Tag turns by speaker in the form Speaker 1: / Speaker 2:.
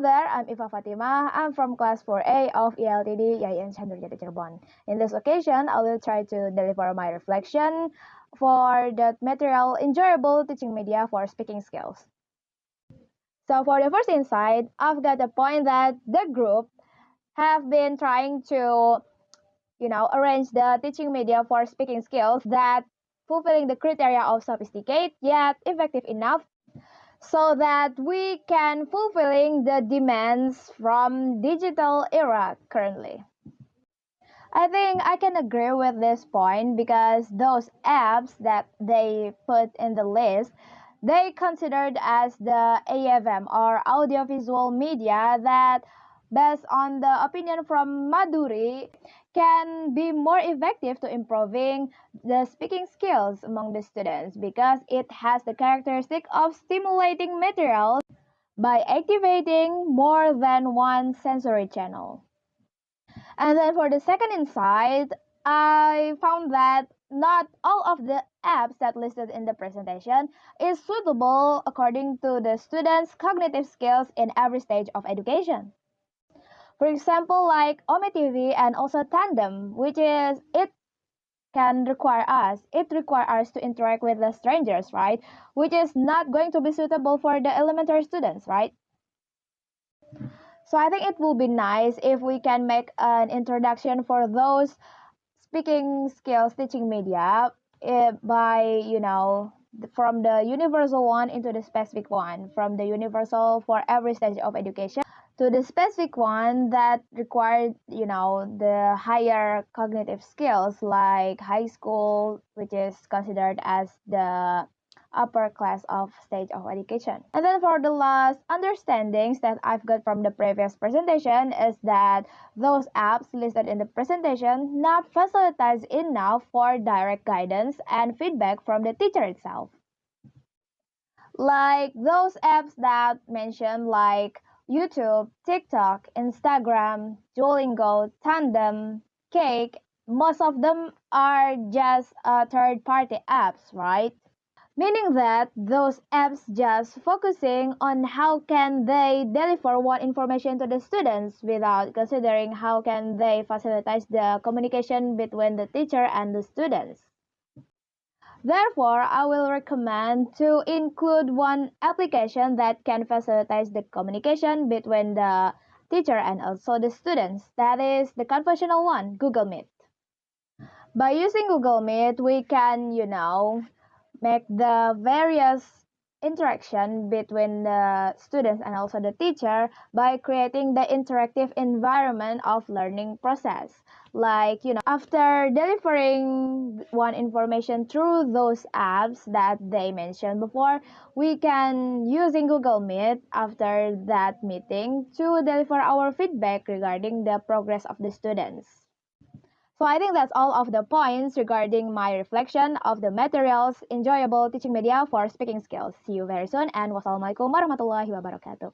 Speaker 1: there, I'm Ifa Fatimah. I'm from class 4A of ELTD Yayan Chandrujati Cirebon. In this occasion, I will try to deliver my reflection for the material enjoyable teaching media for speaking skills. So for the first insight, I've got the point that the group have been trying to, arrange the teaching media for speaking skills that fulfilling the criteria of sophisticated yet effective enough so that we can fulfilling the demands from digital era currently. I think I can agree with this point because those apps that they put in the list, they considered as the AFM or audiovisual media that based on the opinion from Maduri can be more effective to improving the speaking skills among the students because it has the characteristic of stimulating materials by activating more than one sensory channel. And then for the second insight, I found that not all of the apps that listed in the presentation is suitable according to the students' cognitive skills in every stage of education. For example, like Ome TV and also Tandem, which is it require us to interact with the strangers, right? Which is not going to be suitable for the elementary students, right? So I think it will be nice if we can make an introduction for those speaking skills teaching media by, from the universal one into the specific one, from the universal for every stage of education to the specific one that required, the higher cognitive skills like high school, which is considered as the upper class of stage of education. And then for the last understandings that I've got from the previous presentation is that those apps listed in the presentation not facilitated enough for direct guidance and feedback from the teacher itself. Like those apps that mentioned like YouTube, TikTok, Instagram, Duolingo, Tandem, Cake, most of them are just third-party apps, right? Meaning that those apps just focusing on how can they deliver what information to the students without considering how can they facilitate the communication between the teacher and the students. Therefore, I will recommend to include one application that can facilitate the communication between the teacher and also the students. That is the conventional one, Google Meet. By using Google Meet, we can, make the various interaction between the students and also the teacher by creating the interactive environment of learning process. Like, after delivering one information through those apps that they mentioned before, we can using Google Meet after that meeting to deliver our feedback regarding the progress of the students. So I think that's all of the points regarding my reflection of the materials enjoyable teaching media for speaking skills. See you very soon and wassalamualaikum warahmatullahi wabarakatuh.